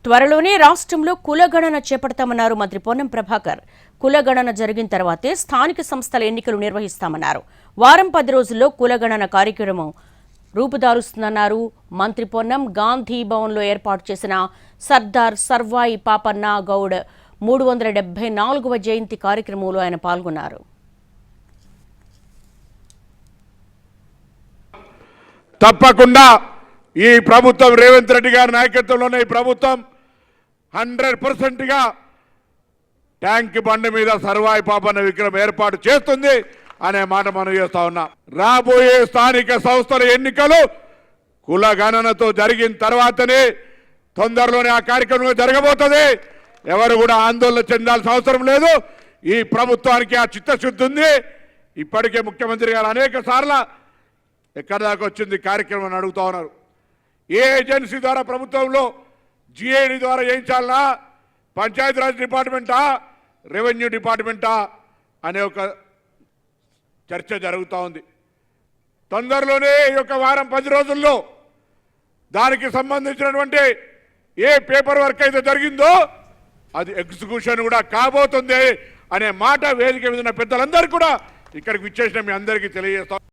త్వరలోనే రాష్ట్రంలో కులగణన చేపడతామన్నారు మంత్రి పొన్నం ప్రభాకర్. కులగణన జరిగిన తర్వాతే స్థానిక సంస్థల ఎన్నికలు నిర్వహిస్తామన్నారు. వారం 10 రోజుల్లో కులగణన కార్యక్రమం రూపుదారుస్తుందన్నారు మంత్రి పొన్నం. గాంధీ భవన్లో ఏర్పాటు చేసిన సర్దార్ సర్వాయి పాపన్న గౌడ్ 374వ జయంతి కార్యక్రమంలో ఆయన పాల్గొన్నారు. తప్పకుండా ఈ ప్రభుత్వం రేవంత్ రెడ్డి గారి నాయకత్వంలోనే ఈ ప్రభుత్వం 100%గా ట్యాంక్ బండి మీద సర్వాయి పాపన్న విగ్రహం ఏర్పాటు చేస్తుంది అనే మాట మనం చేస్తా ఉన్నాం. రాబోయే స్థానిక సంస్థల ఎన్నికలు కులగణనతో జరిగిన తర్వాతనే తొందరలోనే ఆ కార్యక్రమం జరగబోతుంది. ఎవరు కూడా ఆందోళన చెందాల్సిన అవసరం లేదు. ఈ ప్రభుత్వానికి ఆ చిత్తశుద్ధి ఉంది. ఇప్పటికే ముఖ్యమంత్రి గారు అనేక సార్లు ఎక్కడి దాకా వచ్చింది కార్యక్రమం అడుగుతా ఉన్నారు. ఏ ఏజెన్సీ ద్వారా ప్రభుత్వంలో జిఐడి ద్వారా చేయించాలన్నా, పంచాయతీరాజ్ డిపార్ట్మెంటా, రెవెన్యూ డిపార్ట్మెంటా అనే ఒక చర్చ జరుగుతూ ఉంది. తొందరలోనే ఈ యొక్క వారం 10 రోజుల్లో దానికి సంబంధించినటువంటి ఏ పేపర్ వర్క్ అయితే జరిగిందో అది ఎగ్జిక్యూషన్ కూడా కాబోతుంది అనే మాట వేదిక మీద ఉన్న పెద్దలందరూ కూడా ఇక్కడికి విచ్చేసిన మీ అందరికీ తెలియజేస్తాం.